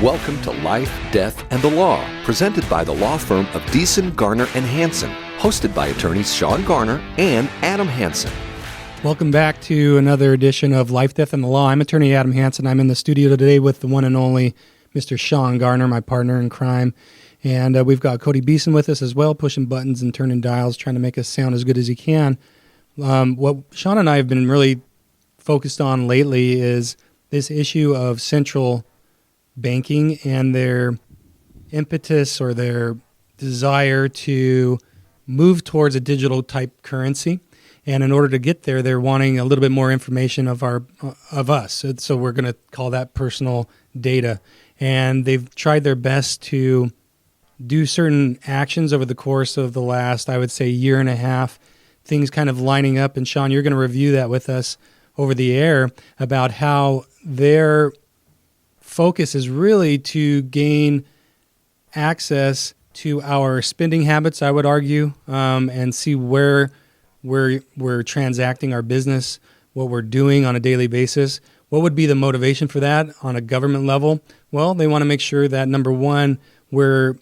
Welcome to Life, Death, and the Law, presented by the law firm of Beeson, Garner, and Hansen, hosted by attorneys Shawn Garner and Adam Hansen. Welcome back to another edition of Life, Death, and the Law. I'm attorney Adam Hansen. I'm in the studio today with the one and only Mr. Shawn Garner, my partner in crime. And we've got Cody Beeson with us as well, pushing buttons and turning dials, trying to make us sound as good as he can. What Shawn and I have been really focused on lately is this issue of central banking and their impetus or their desire to move towards a digital type currency. And in order to get there, they're wanting a little bit more information of us. So we're going to call that personal data. And they've tried their best to do certain actions over the course of the last, I would say, year and a half, things kind of lining up. And Shawn, you're going to review that with us over the air about how their focus is really to gain access to our spending habits, I would argue, and see where we're transacting our business, what we're doing on a daily basis. What would be the motivation for that on a government level? Well, they want to make sure that, number one, we're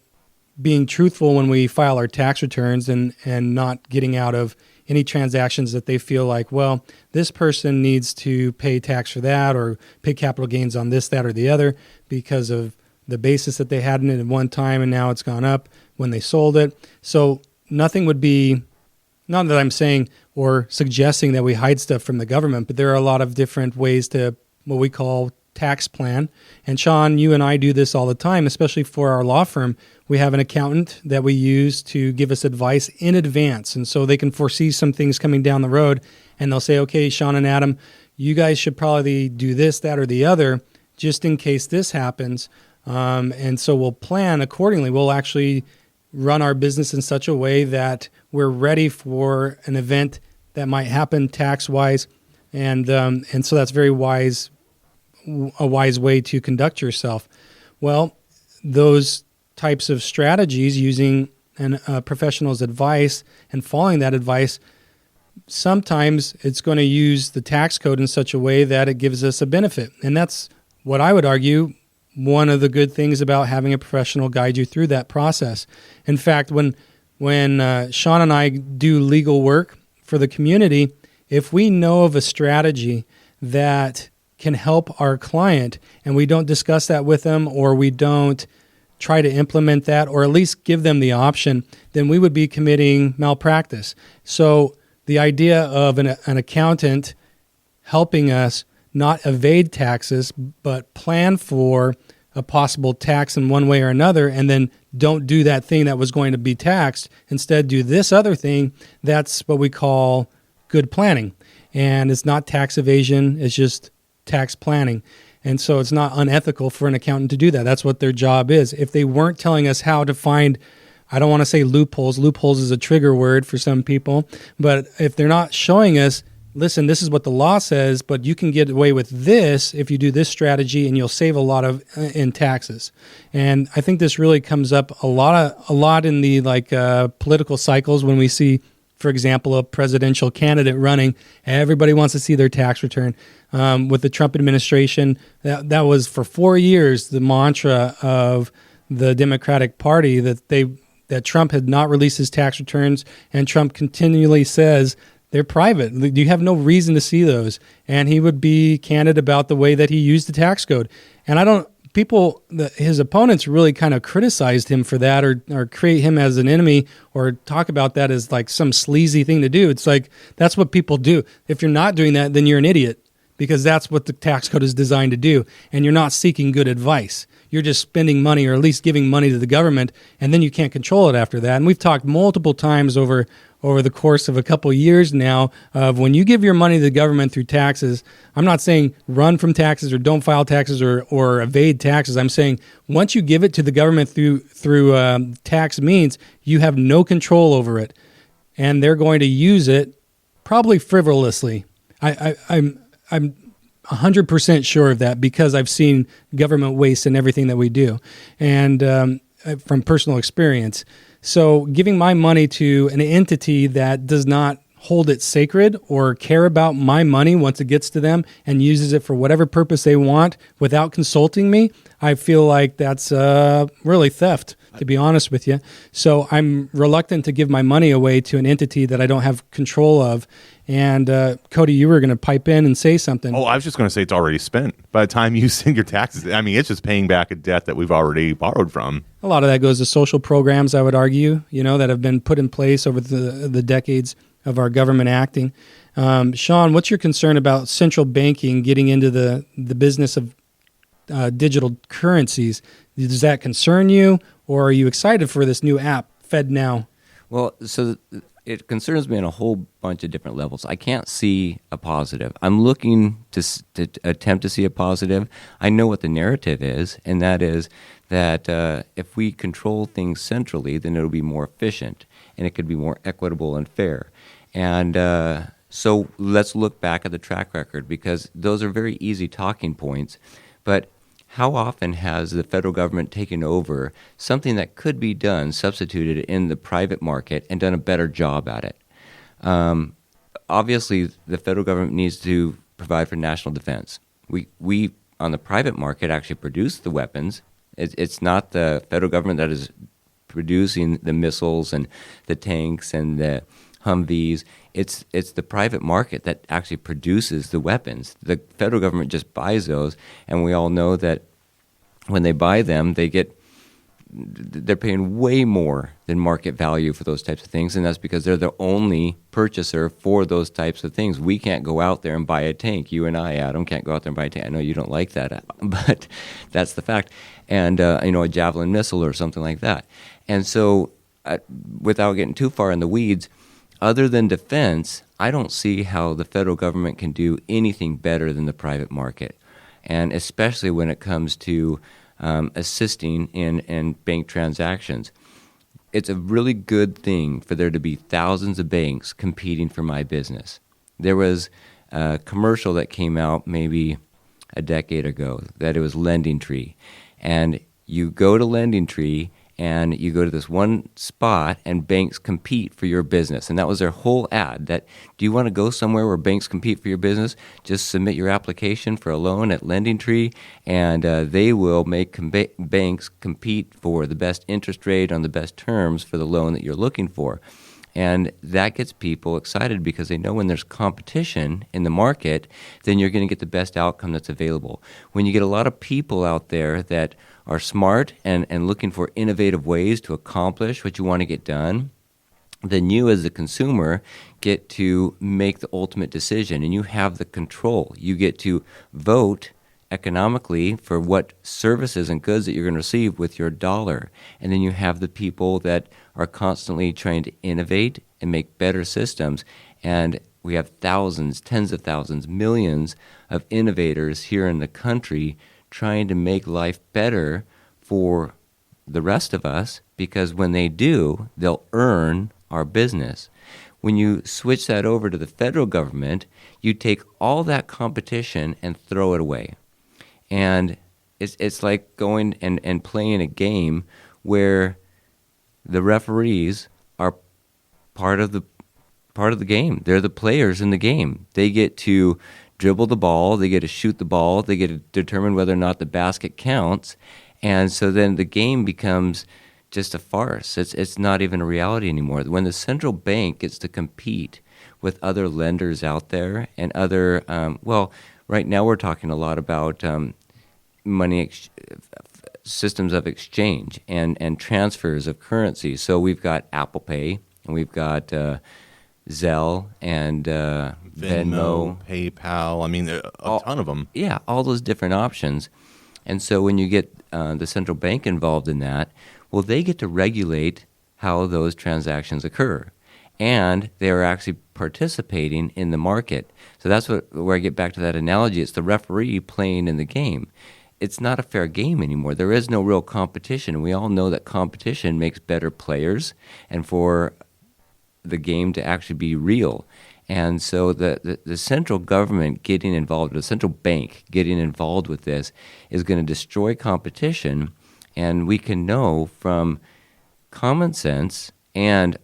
being truthful when we file our tax returns and not getting out of any transactions that they feel like, well, this person needs to pay tax for that or pay capital gains on this, that, or the other because of the basis that they had in it at one time and now it's gone up when they sold it. So nothing would be, not that I'm saying or suggesting that we hide stuff from the government, but there are a lot of different ways to what we call tax plan. And Shawn, you and I do this all the time, especially for our law firm. We have an accountant that we use to give us advice in advance. And so they can foresee some things coming down the road. And they'll say, okay, Shawn and Adam, you guys should probably do this, that, or the other, just in case this happens. And so we'll plan accordingly. We'll actually run our business in such a way that we're ready for an event that might happen tax-wise. And so that's very wise, a wise way to conduct yourself. Well, those types of strategies using a professional's advice and following that advice, sometimes it's going to use the tax code in such a way that it gives us a benefit. And that's what I would argue one of the good things about having a professional guide you through that process. In fact, when Shawn and I do legal work for the community, if we know of a strategy that can help our client and we don't discuss that with them or we don't try to implement that or at least give them the option, then we would be committing malpractice. So the idea of an accountant helping us not evade taxes but plan for a possible tax in one way or another and then don't do that thing that was going to be taxed, instead do this other thing, that's what we call good planning. And it's not tax evasion, it's just tax planning. And so it's not unethical for an accountant to do that. That's what their job is. If they weren't telling us how to find, I don't want to say loopholes. Loopholes is a trigger word for some people. But if they're not showing us, listen, this is what the law says, but you can get away with this if you do this strategy and you'll save a lot of in taxes. And I think this really comes up a lot in the political cycles when we see, for example, a presidential candidate running. Everybody wants to see their tax return. With the Trump administration, that was for 4 years the mantra of the Democratic Party that Trump had not released his tax returns, and Trump continually says they're private. You have no reason to see those. And he would be candid about the way that he used the tax code. And his opponents really kind of criticized him for that or create him as an enemy or talk about that as like some sleazy thing to do. It's like, that's what people do. If you're not doing that, then you're an idiot because that's what the tax code is designed to do. And you're not seeking good advice. You're just spending money or at least giving money to the government, and then you can't control it after that. And we've talked multiple times over the course of a couple of years now of when you give your money to the government through taxes, I'm not saying run from taxes or don't file taxes or evade taxes. I'm saying once you give it to the government through tax means, you have no control over it, and they're going to use it probably frivolously. I'm 100% sure of that because I've seen government waste in everything that we do, and from personal experience. So giving my money to an entity that does not hold it sacred or care about my money once it gets to them and uses it for whatever purpose they want without consulting me, I feel like that's really theft, to be honest with you. So I'm reluctant to give my money away to an entity that I don't have control of. And Cody, you were going to pipe in and say something. Oh, I was just going to say it's already spent. By the time you send your taxes, I mean, it's just paying back a debt that we've already borrowed from. A lot of that goes to social programs, I would argue, that have been put in place over the decades of our government acting. Shawn, what's your concern about central banking getting into the business of digital currencies? Does that concern you, or are you excited for this new app, FedNow? Well, so it concerns me on a whole bunch of different levels. I can't see a positive. I'm looking to attempt to see a positive. I know what the narrative is, and that is that if we control things centrally, then it'll be more efficient, and it could be more equitable and fair. And so let's look back at the track record, because those are very easy talking points. But how often has the federal government taken over something that could be done, substituted in the private market, and done a better job at it? Obviously, the federal government needs to provide for national defense. We on the private market, actually produce the weapons. It's not the federal government that is producing the missiles and the tanks and the Humvees. It's the private market that actually produces the weapons. The federal government just buys those, and we all know that when they buy them, they're paying way more than market value for those types of things, and that's because they're the only purchaser for those types of things. We can't go out there and buy a tank. You and I, Adam, can't go out there and buy a tank. I know you don't like that, but that's the fact. And a Javelin missile or something like that. And so, without getting too far in the weeds, other than defense, I don't see how the federal government can do anything better than the private market, and especially when it comes to assisting in bank transactions. It's a really good thing for there to be thousands of banks competing for my business. There was a commercial that came out maybe a decade ago that it was Lending Tree, and you go to Lending Tree and you go to this one spot and banks compete for your business. And that was their whole ad, that do you want to go somewhere where banks compete for your business? Just submit your application for a loan at Lending Tree, and they will make banks compete for the best interest rate on the best terms for the loan that you're looking for. And that gets people excited because they know when there's competition in the market, then you're going to get the best outcome that's available. When you get a lot of people out there that are smart and looking for innovative ways to accomplish what you want to get done, then you as the consumer get to make the ultimate decision, and you have the control. You get to vote economically for what services and goods that you're going to receive with your dollar. And then you have the people that are constantly trying to innovate and make better systems. And we have thousands, tens of thousands, millions of innovators here in the country trying to make life better for the rest of us, because when they do, they'll earn our business. When you switch that over to the federal government, you take all that competition and throw it away. And it's like going and playing a game where the referees are part of the game. They're the players in the game. They get to dribble the ball, they get to shoot the ball, they get to determine whether or not the basket counts. And so then the game becomes just a farce. It's not even a reality anymore. When the central bank gets to compete with other lenders out there and other, right now we're talking a lot about systems of exchange and transfers of currency. So we've got Apple Pay, and we've got Zelle and Venmo, PayPal. I mean, a ton of them. Yeah, all those different options. And so when you get the central bank involved in that, well, they get to regulate how those transactions occur. And they're actually participating in the market. So that's where I get back to that analogy. It's the referee playing in the game. It's not a fair game anymore. There is no real competition. And we all know that competition makes better players and for the game to actually be real. And so the central government getting involved, the central bank getting involved with this is going to destroy competition. And we can know from common sense and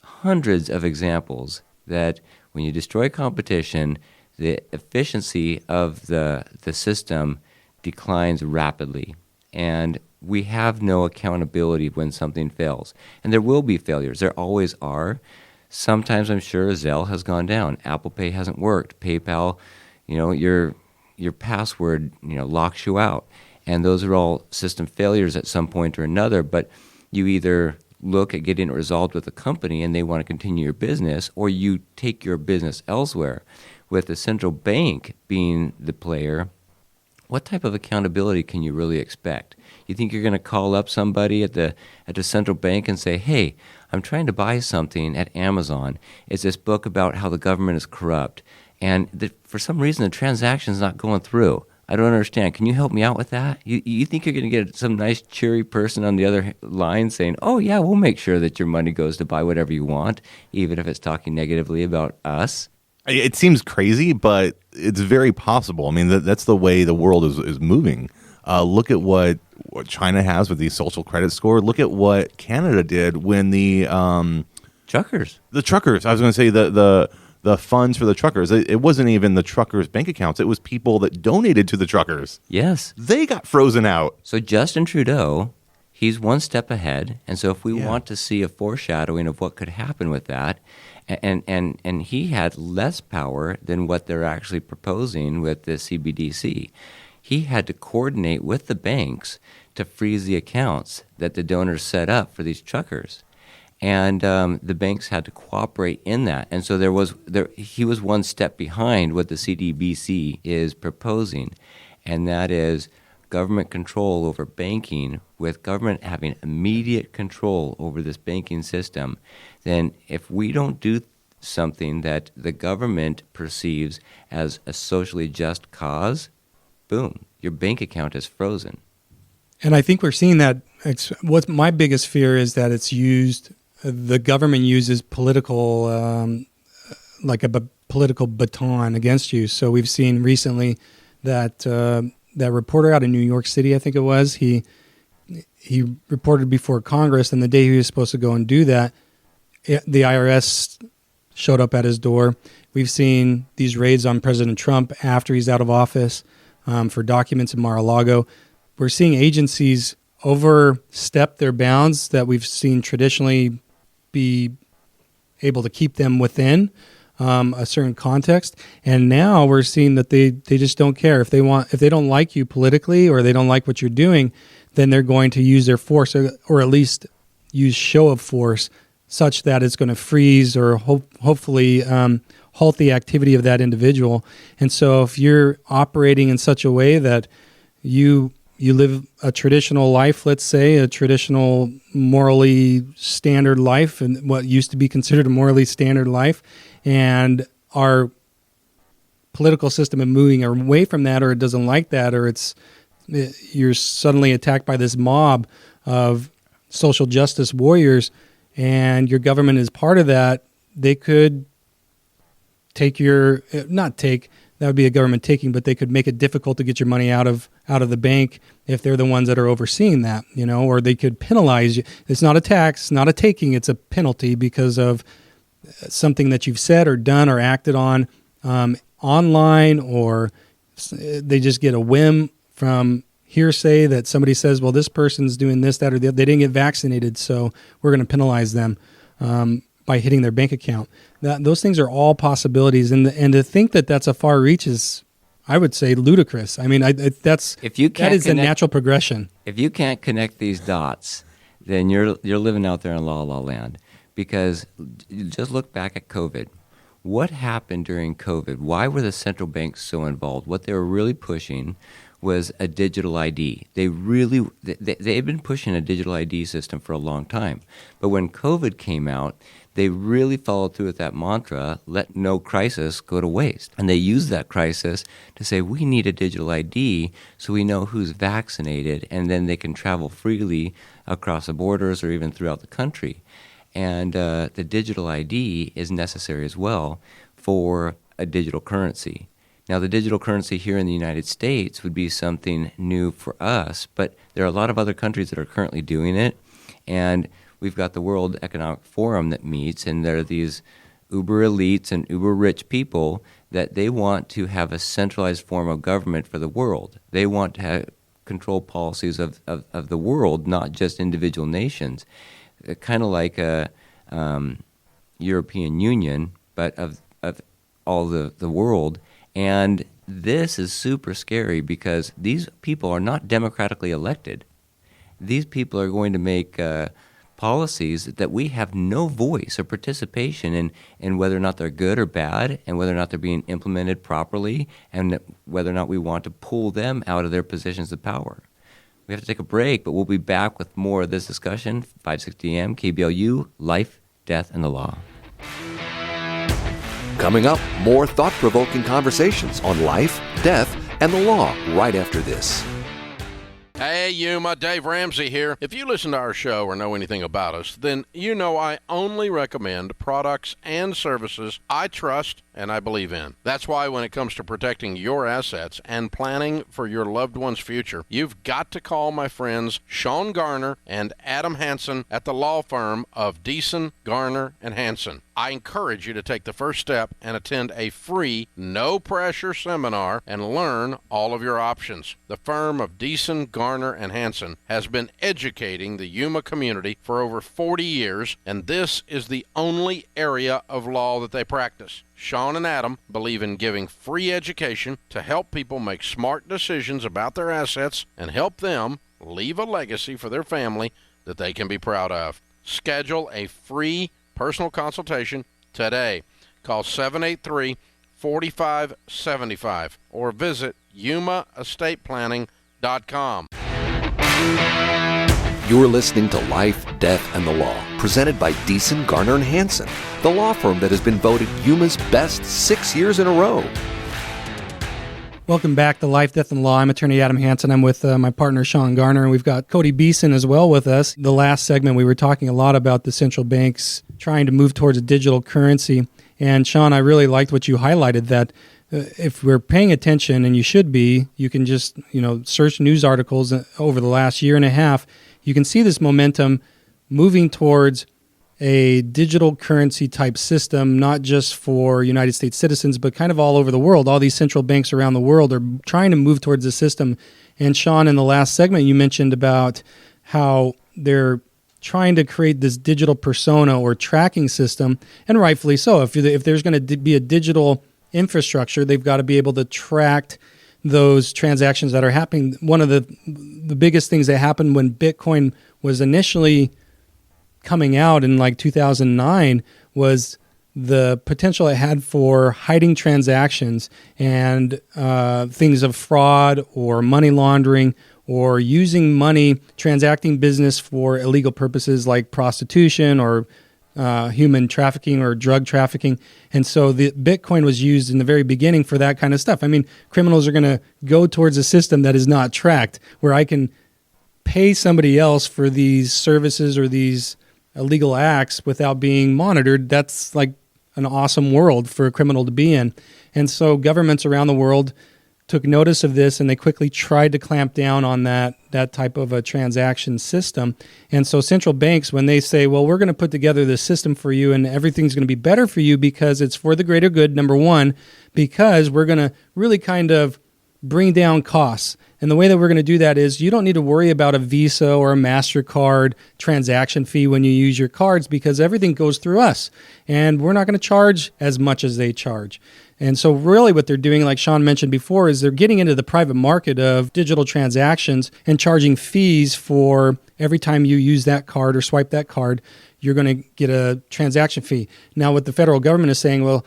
hundreds of examples that when you destroy competition, the efficiency of the system declines rapidly. And we have no accountability when something fails. And there will be failures. There always are. Sometimes I'm sure Zelle has gone down. Apple Pay hasn't worked. PayPal, your password, locks you out. And those are all system failures at some point or another. But you either look at getting it resolved with a company and they want to continue your business, or you take your business elsewhere. With the central bank being the player, what type of accountability can you really expect? You think you're going to call up somebody at the central bank and say, hey, I'm trying to buy something at Amazon. It's this book about how the government is corrupt. And for some reason, the transaction is not going through. I don't understand. Can you help me out with that? You think you're going to get some nice, cheery person on the other line saying, oh, yeah, we'll make sure that your money goes to buy whatever you want, even if it's talking negatively about us? It seems crazy, but it's very possible. I mean, that's the way the world is moving. Look at what China has with the social credit score. Look at what Canada did when the truckers. The truckers. I was going to say the funds for the truckers. It wasn't even the truckers' bank accounts. It was people that donated to the truckers. Yes. They got frozen out. So Justin Trudeau, he's one step ahead. And so if we want to see a foreshadowing of what could happen with that, and he had less power than what they're actually proposing with the CBDC. He had to coordinate with the banks to freeze the accounts that the donors set up for these truckers. And the banks had to cooperate in that. And so he was one step behind what the CDBC is proposing, and that is government control over banking, with government having immediate control over this banking system. Then if we don't do something that the government perceives as a socially just cause, boom, your bank account is frozen. And I think we're seeing that. What my biggest fear is that it's used, the government uses political, like a political baton against you. So we've seen recently that that reporter out in New York City, I think it was, he reported before Congress, and the day he was supposed to go and do that, the IRS showed up at his door. We've seen these raids on President Trump after he's out of office for documents in Mar-a-Lago. We're seeing agencies overstep their bounds that we've seen traditionally be able to keep them within a certain context, and now we're seeing that they just don't care. If they don't like you politically, or they don't like what you're doing, then they're going to use their force, or at least use show of force, such that it's going to freeze or hopefully halt the activity of that individual. And so if you're operating in such a way that you live a traditional life, let's say, a traditional morally standard life, and what used to be considered a morally standard life, and our political system is moving away from that, or it doesn't like that, or you're suddenly attacked by this mob of social justice warriors, and your government is part of that, they could that would be a government taking, but they could make it difficult to get your money out of the bank if they're the ones that are overseeing that, or they could penalize you. It's not a tax, not a taking, it's a penalty because of something that you've said or done or acted on online, or they just get a whim from hearsay that somebody says, well, this person's doing this, that, or the other. They didn't get vaccinated, so we're going to penalize them by hitting their bank account. Those things are all possibilities, and to think that that's a far reach is, I would say, ludicrous. I mean, that is the natural progression. If you can't connect these dots, then you're living out there in la la land. Because just look back at COVID. What happened during COVID? Why were the central banks so involved? What they were really pushing was a digital ID. They had been pushing a digital ID system for a long time. But when COVID came out, they really followed through with that mantra, let no crisis go to waste. And they used that crisis to say, we need a digital ID so we know who's vaccinated, and then they can travel freely across the borders or even throughout the country. And the digital ID is necessary as well for a digital currency. Now, the digital currency here in the United States would be something new for us, but there are a lot of other countries that are currently doing it. And we've got the World Economic Forum that meets, and there are these uber elites and uber rich people that they want to have a centralized form of government for the world. They want to control policies of the world, not just individual nations. Kind of like a European Union, but of all the world. And this is super scary because these people are not democratically elected. These people are going to make policies that we have no voice or participation in whether or not they're good or bad, and whether or not they're being implemented properly, and whether or not we want to pull them out of their positions of power. We have to take a break, but we'll be back with more of this discussion. 560 AM, KBLU, Life, Death, and the Law. Coming up, more thought-provoking conversations on life, death, and the law right after this. Hey, Yuma, Dave Ramsey here. If you listen to our show or know anything about us, then you know I only recommend products and services I trust and I believe in. That's why when it comes to protecting your assets and planning for your loved one's future, you've got to call my friends Shawn Garner and Adam Hansen at the law firm of Beeson, Garner, and Hansen. I encourage you to take the first step and attend a free, no-pressure seminar and learn all of your options. The firm of Beeson, Garner, and Hansen has been educating the Yuma community for over 40 years, and this is the only area of law that they practice. Shawn and Adam believe in giving free education to help people make smart decisions about their assets and help them leave a legacy for their family that they can be proud of. Schedule a free personal consultation today. Call 783-4575 or visit yumaestateplanning.com. You're listening to Life, Death, and the Law, presented by Beeson, Garner, and Hansen, the law firm that has been voted Yuma's best 6 years in a row. Welcome back to Life, Death, and Law. I'm attorney Adam Hansen. I'm with my partner, Shawn Garner, and we've got Cody Beeson as well with us. The last segment, we were talking a lot about the central banks trying to move towards a digital currency. And Shawn, I really liked what you highlighted, that if we're paying attention, and you should be, you can just search news articles over the last year and a half. You can see this momentum moving towards a digital currency type system, not just for United States citizens, but kind of all over the world. All these central banks around the world are trying to move towards the system. And Shawn, in the last segment, you mentioned about how they're trying to create this digital persona or tracking system, and rightfully so. If there's going to be a digital infrastructure, they've got to be able to track those transactions that are happening. One of the biggest things that happened when Bitcoin was initially coming out in like 2009 was the potential it had for hiding transactions and things of fraud or money laundering, or using money, transacting business for illegal purposes like prostitution or human trafficking or drug trafficking. And so the Bitcoin was used in the very beginning for that kind of stuff. I mean, criminals are going to go towards a system that is not tracked, where I can pay somebody else for these services or these illegal acts without being monitored. That's like an awesome world for a criminal to be in. And so governments around the world took notice of this, and they quickly tried to clamp down on that type of a transaction system. And so central banks, when they say, well, we're going to put together this system for you and everything's going to be better for you because it's for the greater good, number one, because we're going to really kind of bring down costs. And the way that we're going to do that is you don't need to worry about a Visa or a MasterCard transaction fee when you use your cards, because everything goes through us. And we're not going to charge as much as they charge. And so really what they're doing, like Shawn mentioned before, is they're getting into the private market of digital transactions and charging fees for every time you use that card or swipe that card, you're going to get a transaction fee. Now what the federal government is saying, well,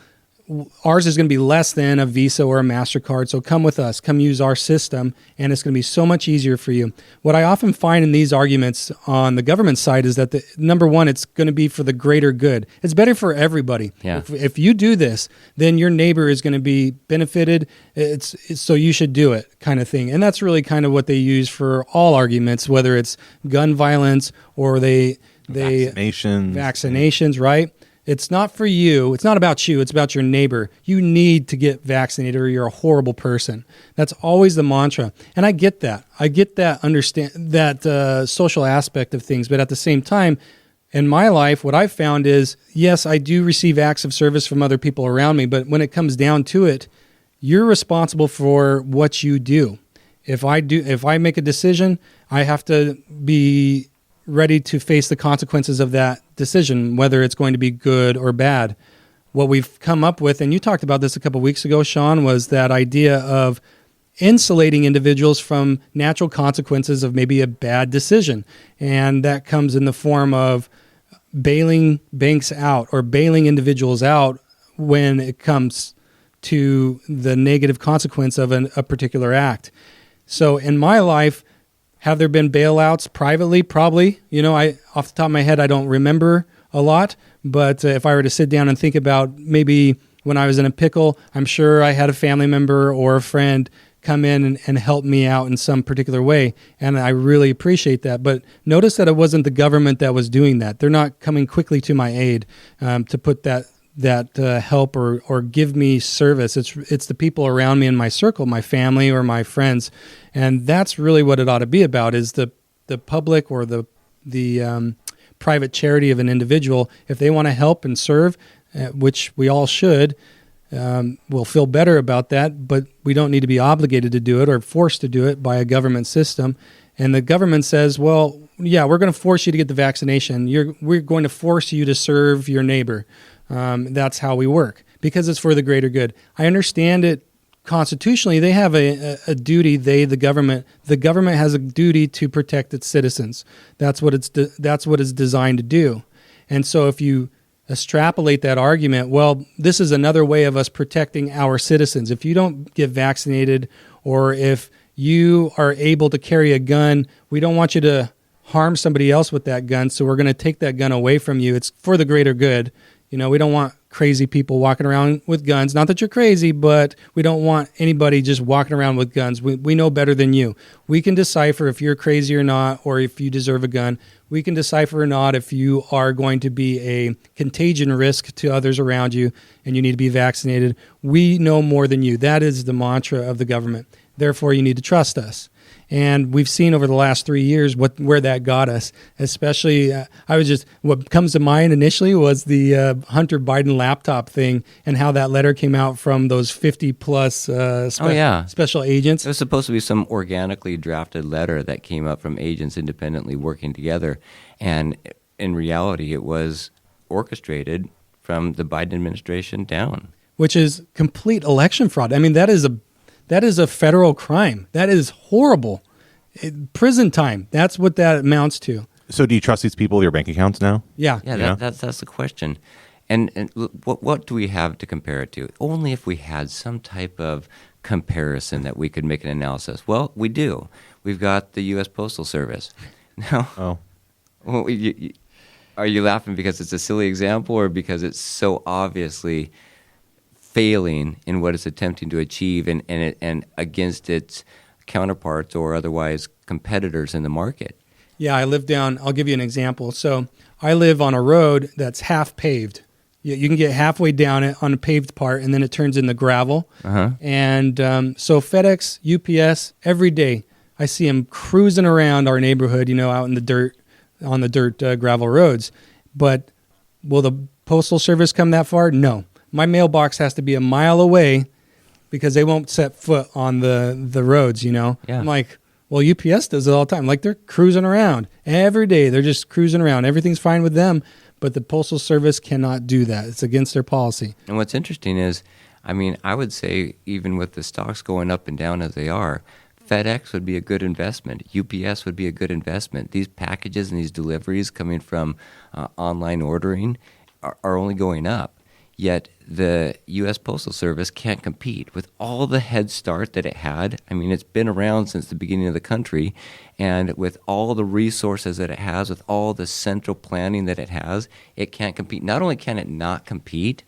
ours is going to be less than a Visa or a MasterCard, so come with us, come use our system, and it's going to be so much easier for you. What I often find in these arguments on the government side is that, number one, it's going to be for the greater good. It's better for everybody. Yeah. If you do this, then your neighbor is going to be benefited, it's so you should do it, kind of thing. And that's really kind of what they use for all arguments, whether it's gun violence or vaccinations, right? It's not for you. It's not about you. It's about your neighbor. You need to get vaccinated or you're a horrible person. That's always the mantra. And I get that. Understand that social aspect of things. But at the same time, in my life, what I've found is, yes, I do receive acts of service from other people around me, but when it comes down to it, you're responsible for what you do. If I make a decision, I have to be ready to face the consequences of that decision, whether it's going to be good or bad. What we've come up with, and you talked about this a couple of weeks ago, Shawn, was that idea of insulating individuals from natural consequences of maybe a bad decision. And that comes in the form of bailing banks out or bailing individuals out when it comes to the negative consequence of a particular act. So in my life, have there been bailouts privately? Probably. I off the top of my head, I don't remember a lot. But if I were to sit down and think about maybe when I was in a pickle, I'm sure I had a family member or a friend come in and help me out in some particular way. And I really appreciate that. But notice that it wasn't the government that was doing that. They're not coming quickly to my aid to put that help or give me service. It's the people around me in my circle, my family or my friends. And that's really what it ought to be about, is the public or the private charity of an individual. If they want to help and serve, which we all should, we'll feel better about that, but we don't need to be obligated to do it or forced to do it by a government system. And the government says, well, yeah, we're going to force you to get the vaccination. We're going to force you to serve your neighbor. That's how we work, because it's for the greater good. I understand it constitutionally. They have a duty, the government has a duty to protect its citizens. That's what it's designed to do. And so if you extrapolate that argument, well, this is another way of us protecting our citizens. If you don't get vaccinated, or if you are able to carry a gun, we don't want you to harm somebody else with that gun, so we're going to take that gun away from you. It's for the greater good. We don't want crazy people walking around with guns. Not that you're crazy, but we don't want anybody just walking around with guns. We know better than you. We can decipher if you're crazy or not, or if you deserve a gun. We can decipher or not if you are going to be a contagion risk to others around you and you need to be vaccinated. We know more than you. That is the mantra of the government. Therefore, you need to trust us. And we've seen over the last 3 years where that got us. Especially, what comes to mind initially was the Hunter Biden laptop thing, and how that letter came out from those 50 plus special agents. It was supposed to be some organically drafted letter that came up from agents independently working together, and in reality, it was orchestrated from the Biden administration down, which is complete election fraud. I mean, that is a federal crime. That is horrible. Prison time. That's what that amounts to. So do you trust these people with your bank accounts now? Yeah. That's the question. And what do we have to compare it to? Only if we had some type of comparison that we could make an analysis. Well, we do. We've got the U.S. Postal Service. Now, well, are you laughing because it's a silly example, or because it's so obviously failing in what it's attempting to achieve and against its counterparts or otherwise competitors in the market? Yeah, I'll give you an example. So I live on a road that's half paved. You can get halfway down it on a paved part, and then it turns into gravel. Uh-huh. And so FedEx, UPS, every day I see them cruising around our neighborhood, out in the dirt, on the dirt gravel roads. But will the Postal Service come that far? No. My mailbox has to be a mile away because they won't set foot on the roads, Yeah. I'm like, well, UPS does it all the time. Like, they're cruising around every day. They're just cruising around. Everything's fine with them, but the Postal Service cannot do that. It's against their policy. And what's interesting is, I would say even with the stocks going up and down as they are, FedEx would be a good investment. UPS would be a good investment. These packages and these deliveries coming from online ordering are only going up. Yet the U.S. Postal Service can't compete with all the head start that it had. It's been around since the beginning of the country, and with all the resources that it has, with all the central planning that it has, it can't compete. Not only can it not compete,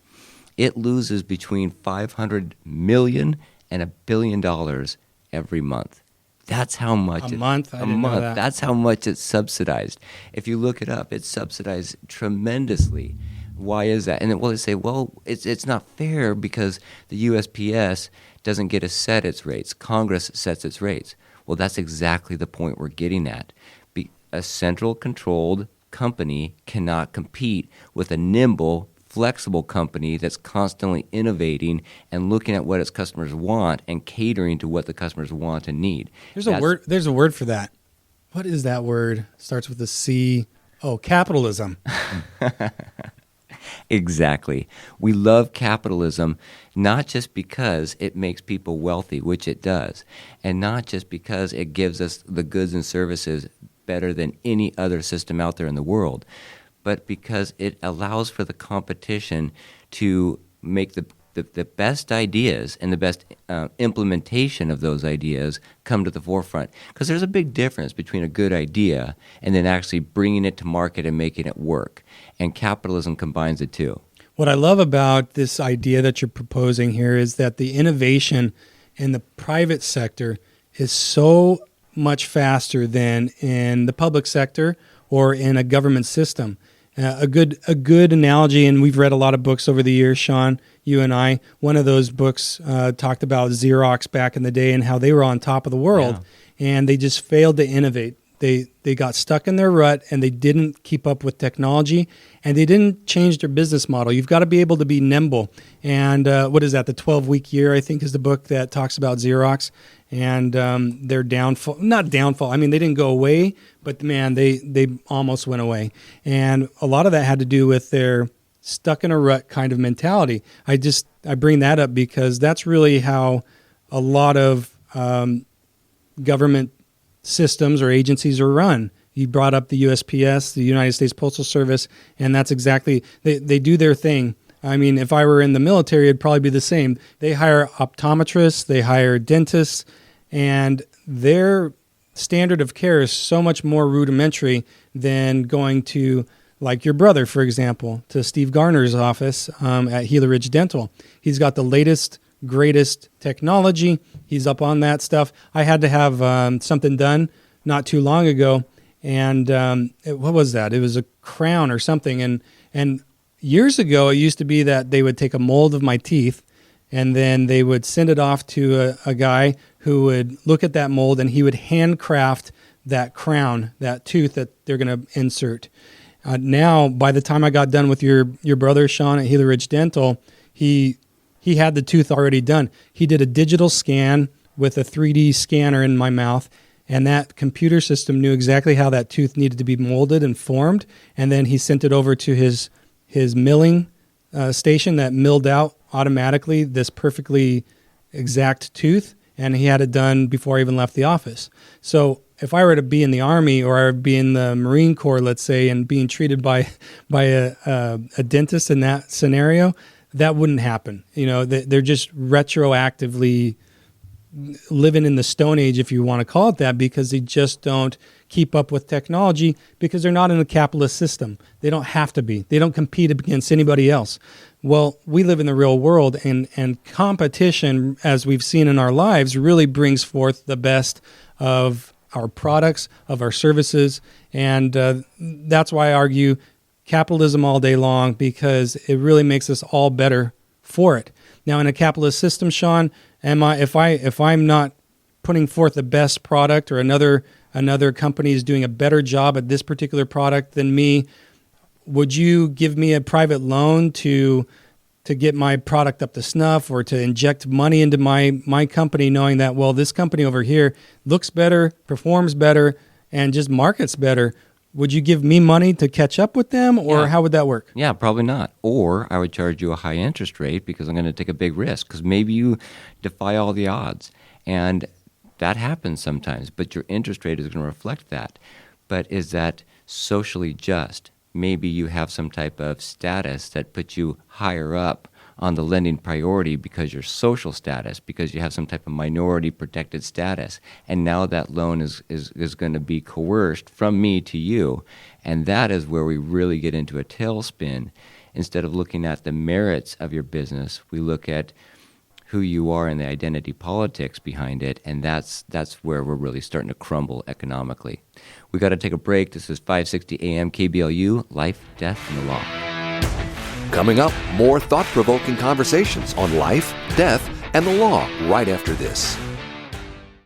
it loses between $500 million and $1 billion every month. That's how much. A month? I didn't know that. That's how much it's subsidized. If you look it up, it's subsidized tremendously. Why is that? And then they say, well, it's not fair because the USPS doesn't get to set its rates. Congress sets its rates. Well, that's exactly the point we're getting at. A central controlled company cannot compete with a nimble, flexible company that's constantly innovating and looking at what its customers want and catering to what the customers want and need. There's a word for that. What is that word? Starts with a C. Oh, capitalism. Exactly. We love capitalism not just because it makes people wealthy, which it does, and not just because it gives us the goods and services better than any other system out there in the world, but because it allows for the competition to make the best ideas and the best implementation of those ideas come to the forefront. Because there's a big difference between a good idea and then actually bringing it to market and making it work. And capitalism combines the two. What I love about this idea that you're proposing here is that the innovation in the private sector is so much faster than in the public sector or in a government system. A good analogy, and we've read a lot of books over the years, Shawn, you and I. One of those books talked about Xerox back in the day and how they were on top of the world, and they just failed to innovate. They got stuck in their rut, and they didn't keep up with technology, and they didn't change their business model. You've got to be able to be nimble. And what is that? The 12-week year, I think, is the book that talks about Xerox and their downfall. Not downfall. I mean, they didn't go away, but man, they almost went away. And a lot of that had to do with their stuck in a rut kind of mentality. I bring that up because that's really how a lot of government systems or agencies are run. You brought up the USPS, the United States Postal Service, and that's exactly, they do their thing. I mean, if I were in the military, it'd probably be the same. They hire optometrists, they hire dentists, and their standard of care is so much more rudimentary than going to, like your brother, for example, to Steve Garner's office at Gila Ridge Dental. He's got the latest, greatest technology. He's up on that stuff. I had to have something done not too long ago, and what was that? It was a crown or something, and years ago, it used to be that they would take a mold of my teeth, and then they would send it off to a guy who would look at that mold, and he would handcraft that crown, that tooth that they're going to insert. Now, by the time I got done with your brother, Shawn, at Gila Ridge Dental, he had the tooth already done. He did a digital scan with a 3D scanner in my mouth, and that computer system knew exactly how that tooth needed to be molded and formed, and then he sent it over to his milling station that milled out automatically this perfectly exact tooth, and he had it done before I even left the office. So if I were to be in the Army or I were to be in the Marine Corps, let's say, and being treated by a dentist in that scenario, that wouldn't happen. You know, they're just retroactively living in the Stone Age, if you want to call it that, because they just don't keep up with technology because they're not in a capitalist system. They don't have to be. They don't compete against anybody else. Well, we live in the real world, and competition, as we've seen in our lives, really brings forth the best of our products, of our services, and that's why I argue capitalism all day long, because it really makes us all better for it. Now, in a capitalist system, Shawn, if I'm not putting forth the best product, or another company is doing a better job at this particular product than me, would you give me a private loan to get my product up to snuff, or to inject money into my company, knowing that, well, this company over here looks better, performs better, and just markets better? Would you give me money to catch up with them, or how would that work? Yeah, probably not. Or I would charge you a high interest rate because I'm going to take a big risk, because maybe you defy all the odds. And that happens sometimes, but your interest rate is going to reflect that. But is that socially just? Maybe you have some type of status that puts you higher up on the lending priority because your social status, because you have some type of minority protected status. And now that loan is going to be coerced from me to you. And that is where we really get into a tailspin. Instead of looking at the merits of your business, we look at who you are and the identity politics behind it, and that's where we're really starting to crumble economically. We got to take a break. This is 560 AM KBLU, Life, Death, and the Law. Coming up, more thought-provoking conversations on life, death, and the law right after this.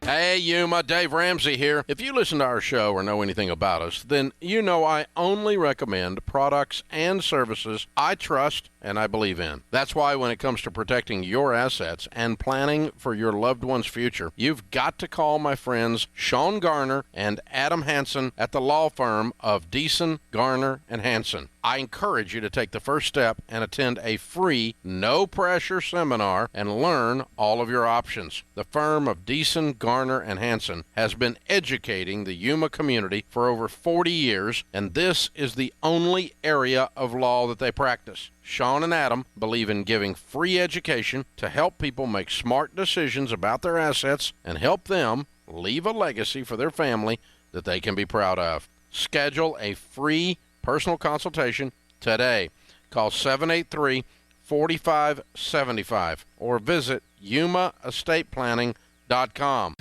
Hey, Yuma, Dave Ramsey here. If you listen to our show or know anything about us, then you know I only recommend products and services I trust and I believe in. That's why when it comes to protecting your assets and planning for your loved one's future, you've got to call my friends Shawn Garner and Adam Hansen at the law firm of Beeson, Garner, and Hansen. I encourage you to take the first step and attend a free, no-pressure seminar and learn all of your options. The firm of Beeson, Garner, and Hansen has been educating the Yuma community for over 40 years, and this is the only area of law that they practice. Shawn and Adam believe in giving free education to help people make smart decisions about their assets and help them leave a legacy for their family that they can be proud of. Schedule a free personal consultation today. Call 783-4575 or visit yumaestateplanning.com.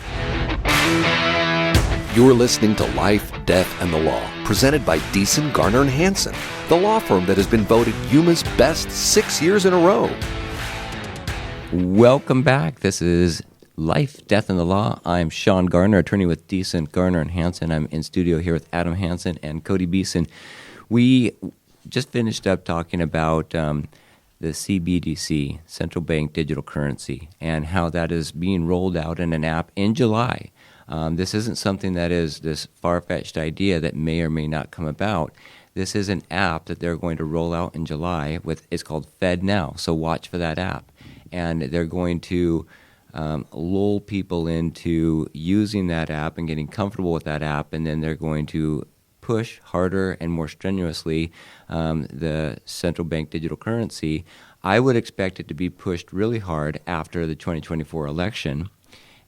You're listening to Life, Death, and the Law, presented by Beeson, Garner, and Hansen, the law firm that has been voted Yuma's best 6 years in a row. Welcome back. This is Life, Death, and the Law. I'm Shawn Garner, attorney with Beeson, Garner, and Hansen. I'm in studio here with Adam Hansen and Cody Beeson. We just finished up talking about the CBDC, Central Bank Digital Currency, and how that is being rolled out in an app in July. This isn't something that is this far-fetched idea that may or may not come about. This is an app that they're going to roll out in July. It's called FedNow, so watch for that app. And they're going to lull people into using that app and getting comfortable with that app, and then they're going to push harder and more strenuously the central bank digital currency. I would expect it to be pushed really hard after the 2024 election.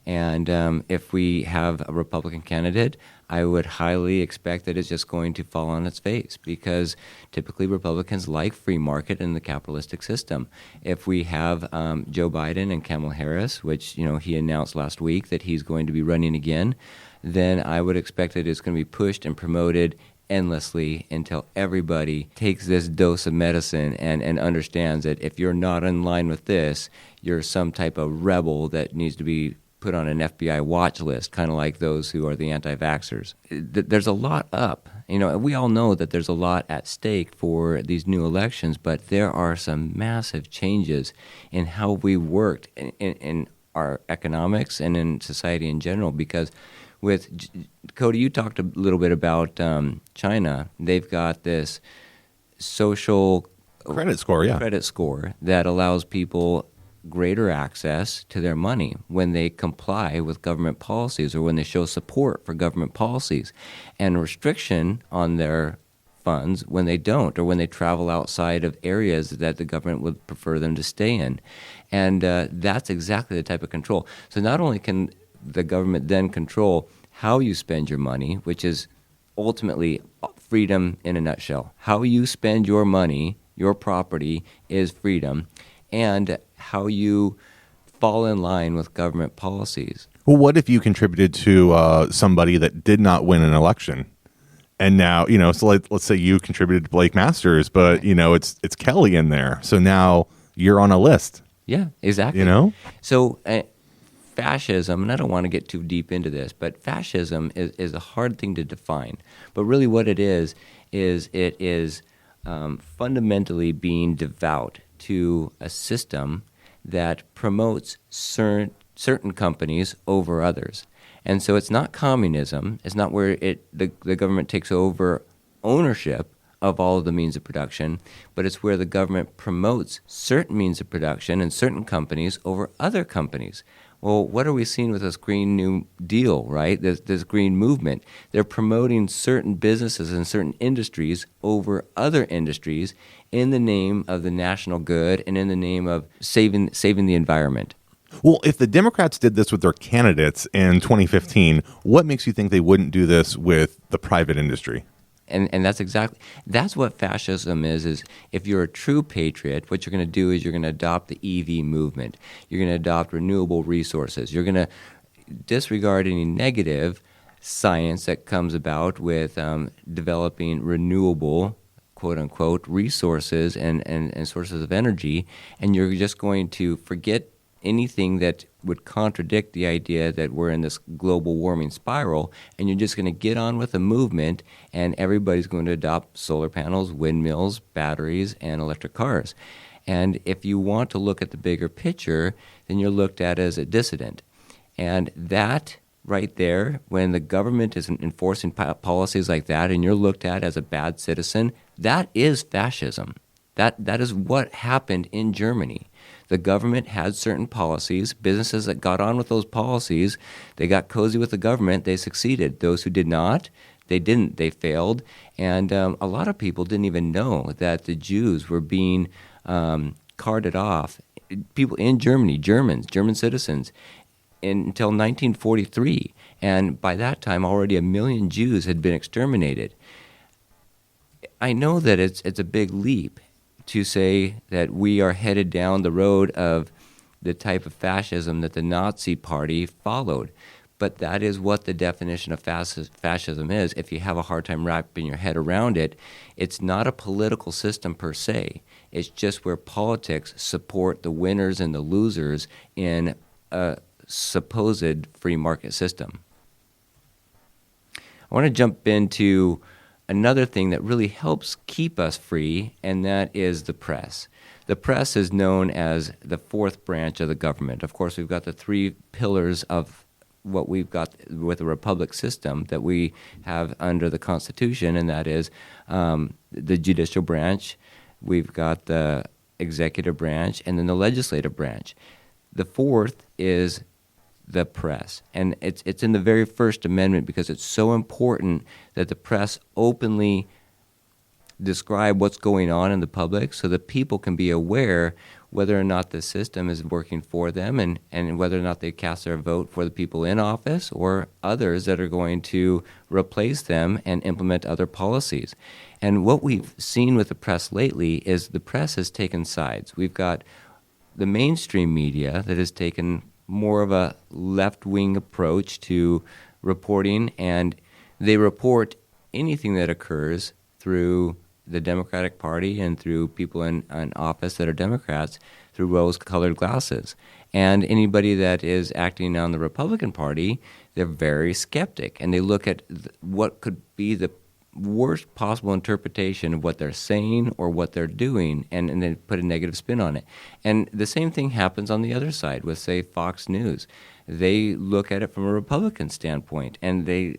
And if we have a Republican candidate, I would highly expect that it's just going to fall on its face, because typically Republicans like free market and the capitalistic system. If we have Joe Biden and Kamala Harris, which he announced last week that he's going to be running again, then I would expect that it's going to be pushed and promoted endlessly until everybody takes this dose of medicine and understands that if you're not in line with this, you're some type of rebel that needs to be put on an FBI watch list, kind of like those who are the anti-vaxxers. There's a lot up. We all know that there's a lot at stake for these new elections, but there are some massive changes in how we worked in our economics and in society in general, because with Cody, you talked a little bit about China. They've got this social Credit score, yeah. Credit score that allows people greater access to their money when they comply with government policies or when they show support for government policies, and restriction on their funds when they don't, or when they travel outside of areas that the government would prefer them to stay in. And that's exactly the type of control. So not only can the government then control how you spend your money, which is ultimately freedom in a nutshell. How you spend your money, your property, is freedom, and how you fall in line with government policies. Well, what if you contributed to somebody that did not win an election? And now, so let's say you contributed to Blake Masters, but, it's Kelly in there. So now you're on a list. Yeah, exactly. So fascism, and I don't want to get too deep into this, but fascism is a hard thing to define. But really what it is it is fundamentally being devout to a system that promotes certain companies over others. And so it's not communism. It's not where the government takes over ownership of all of the means of production, but it's where the government promotes certain means of production and certain companies over other companies. Well, what are we seeing with this Green New Deal, right? This green movement. They're promoting certain businesses and certain industries over other industries in the name of the national good and in the name of saving the environment. Well, if the Democrats did this with their candidates in 2015, what makes you think they wouldn't do this with the private industry? And that's what fascism is if you're a true patriot, what you're going to do is you're going to adopt the EV movement. You're going to adopt renewable resources. You're going to disregard any negative science that comes about with developing renewable, quote-unquote, resources and sources of energy, and you're just going to forget anything that would contradict the idea that we're in this global warming spiral, and you're just going to get on with the movement, and everybody's going to adopt solar panels, windmills, batteries, and electric cars. And if you want to look at the bigger picture, then you're looked at as a dissident. And that right there, when the government is enforcing policies like that and you're looked at as a bad citizen, that is fascism. That is what happened in Germany. The government had certain policies. Businesses that got on with those policies, they got cozy with the government, they succeeded. Those who did not, they didn't. They failed. And a lot of people didn't even know that the Jews were being carted off. People in Germany, German citizens, until 1943. And by that time, already 1 million Jews had been exterminated. I know that it's a big leap to say that we are headed down the road of the type of fascism that the Nazi Party followed. But that is what the definition of fascism is. If you have a hard time wrapping your head around it, it's not a political system per se. It's just where politics support the winners and the losers in a supposed free market system. I want to jump into another thing that really helps keep us free, and that is the press. The press is known as the fourth branch of the government. Of course, we've got the three pillars of what we've got with the republic system that we have under the Constitution, and that is the judicial branch, we've got the executive branch, and then the legislative branch. The fourth is the press. And it's in the very First Amendment because it's so important that the press openly describe what's going on in the public so that people can be aware whether or not the system is working for them and whether or not they cast their vote for the people in office or others that are going to replace them and implement other policies. And what we've seen with the press lately is the press has taken sides. We've got the mainstream media that has taken more of a left-wing approach to reporting, and they report anything that occurs through the Democratic Party and through people in office that are Democrats through rose-colored glasses. And anybody that is acting on the Republican Party, they're very skeptic, and they look at what could be the worst possible interpretation of what they're saying or what they're doing, and then put a negative spin on it. And the same thing happens on the other side with, say, Fox News. They look at it from a Republican standpoint, and they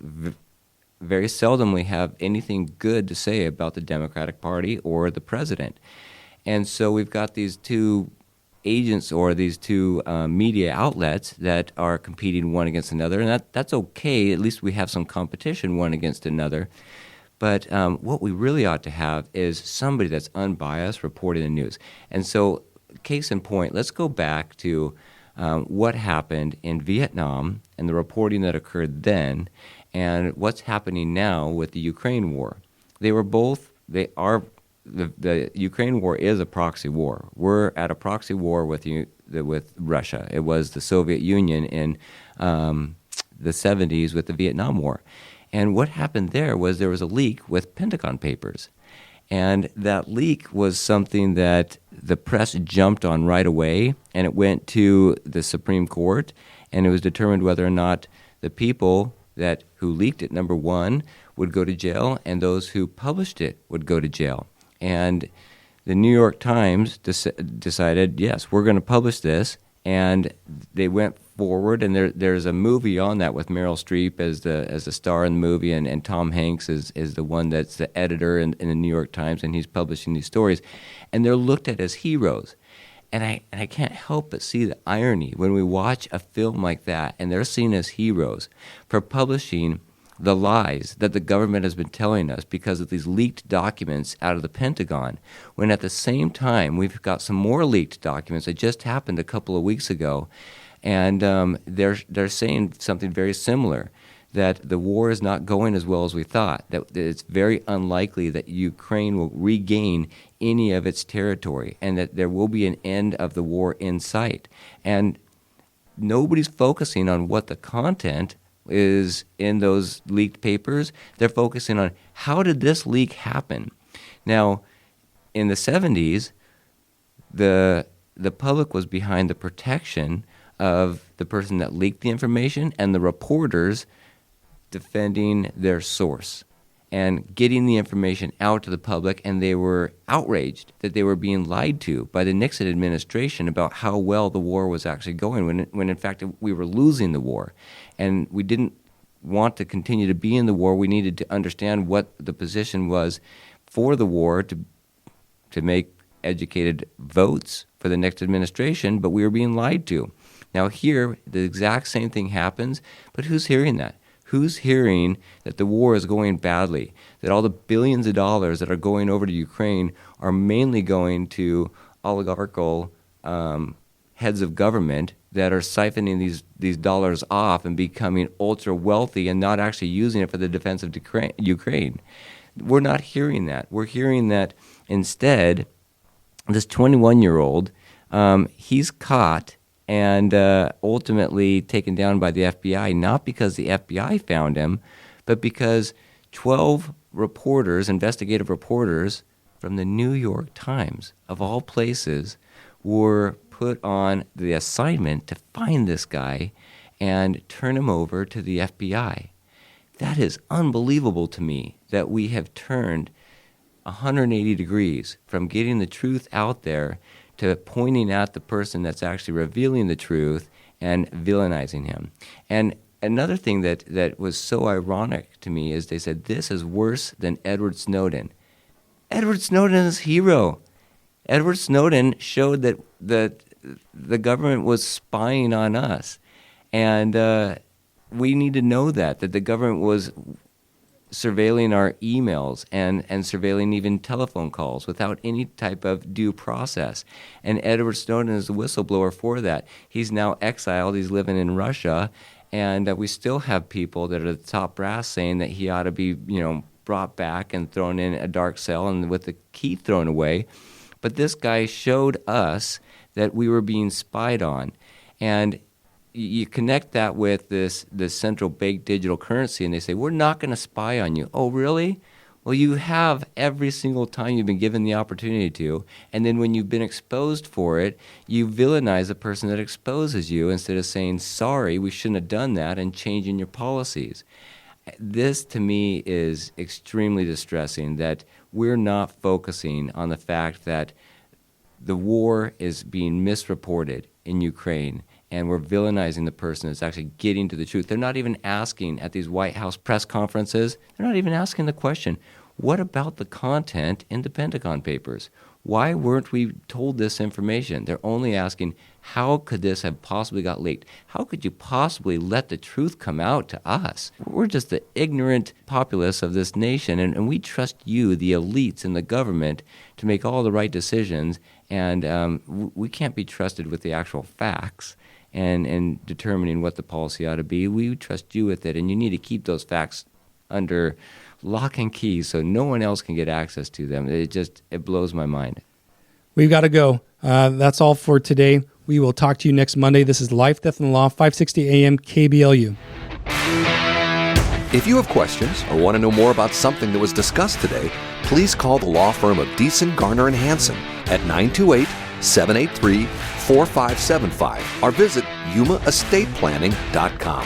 very seldomly have anything good to say about the Democratic Party or the president. And so we've got these two agents or these two media outlets that are competing one against another, and that's okay. At least we have some competition one against another. But what we really ought to have is somebody that's unbiased reporting the news. And so, case in point, let's go back to what happened in Vietnam and the reporting that occurred then and what's happening now with the Ukraine war. The Ukraine war is a proxy war. We're at a proxy war with Russia. It was the Soviet Union in the 70s with the Vietnam War. And what happened there was a leak with Pentagon Papers. And that leak was something that the press jumped on right away, and it went to the Supreme Court, and it was determined whether or not the people who leaked it, number one, would go to jail, and those who published it would go to jail. And the New York Times decided, yes, we're going to publish this, and they went forward, and there's a movie on that with Meryl Streep as the star in the movie, and Tom Hanks is the one that's the editor in the New York Times, and he's publishing these stories, and they're looked at as heroes. And I can't help but see the irony when we watch a film like that, and they're seen as heroes for publishing the lies that the government has been telling us because of these leaked documents out of the Pentagon, when at the same time we've got some more leaked documents that just happened a couple of weeks ago, and they're saying something very similar, that the war is not going as well as we thought, that it's very unlikely that Ukraine will regain any of its territory, and that there will be an end of the war in sight. And nobody's focusing on what the content is in those leaked papers. They're focusing on how did this leak happen. Now, in the 70s, the the public was behind the protection of the person that leaked the information and the reporters defending their source and getting the information out to the public, and they were outraged that they were being lied to by the Nixon administration about how well the war was actually going, when in fact we were losing the war. And we didn't want to continue to be in the war. We needed to understand what the position was for the war to make educated votes for the next administration, but we were being lied to. Now here, the exact same thing happens, but who's hearing that? Who's hearing that the war is going badly, that all the billions of dollars that are going over to Ukraine are mainly going to oligarchical heads of government that are siphoning these dollars off and becoming ultra wealthy and not actually using it for the defense of Ukraine? We're not hearing that. We're hearing that instead, this 21-year-old, he's caught and ultimately taken down by the FBI, not because the FBI found him, but because 12 reporters, investigative reporters from the New York Times, of all places, were put on the assignment to find this guy and turn him over to the FBI. That is unbelievable to me, that we have turned 180 degrees from getting the truth out there to pointing at the person that's actually revealing the truth and villainizing him. And another thing that was so ironic to me is they said, this is worse than Edward Snowden. Edward Snowden is a hero. Edward Snowden showed that the government was spying on us. And we need to know that the government was surveilling our emails and surveilling even telephone calls without any type of due process. And Edward Snowden is the whistleblower for that. He's now exiled. He's living in Russia. And we still have people that are the top brass saying that he ought to be, brought back and thrown in a dark cell and with the key thrown away. But this guy showed us that we were being spied on. And you connect that with this central bank digital currency, and they say, we're not going to spy on you. Oh, really? Well, you have every single time you've been given the opportunity to, and then when you've been exposed for it, you villainize the person that exposes you instead of saying, sorry, we shouldn't have done that, and changing your policies. This, to me, is extremely distressing, that we're not focusing on the fact that the war is being misreported in Ukraine, and we're villainizing the person that's actually getting to the truth. They're not even asking at these White House press conferences, they're not even asking the question, what about the content in the Pentagon Papers? Why weren't we told this information? They're only asking, how could this have possibly got leaked? How could you possibly let the truth come out to us? We're just the ignorant populace of this nation, and we trust you, the elites in the government, to make all the right decisions, and we can't be trusted with the actual facts and determining what the policy ought to be. We trust you with it, and you need to keep those facts under lock and key so no one else can get access to them. It blows my mind. We've got to go. That's all for today. We will talk to you next Monday. This is Life, Death, and the Law, 560 AM KBLU. If you have questions or want to know more about something that was discussed today, please call the law firm of Beeson, Garner, and Hansen at 928-783-4575 or visit yumaestateplanning.com.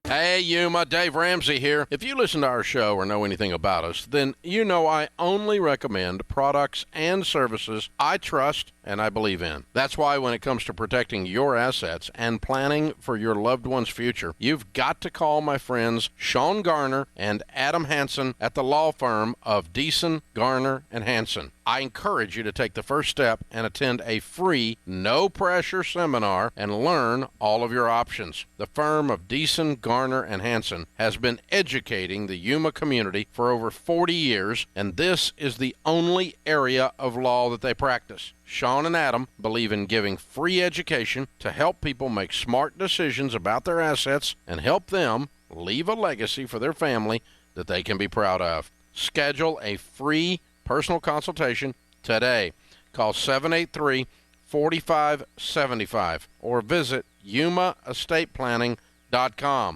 Hey, Yuma, Dave Ramsey here. If you listen to our show or know anything about us, then you know I only recommend products and services I trust and I believe in. That's why when it comes to protecting your assets and planning for your loved one's future, you've got to call my friends Shawn Garner and Adam Hansen at the law firm of Beeson, Garner, and Hansen. I encourage you to take the first step and attend a free, no-pressure seminar and learn all of your options. The firm of Beeson, Garner, and Hansen has been educating the Yuma community for over 40 years, and this is the only area of law that they practice. Shawn and Adam believe in giving free education to help people make smart decisions about their assets and help them leave a legacy for their family that they can be proud of. Schedule a free personal consultation today. Call 783-4575 or visit yumaestateplanning.com.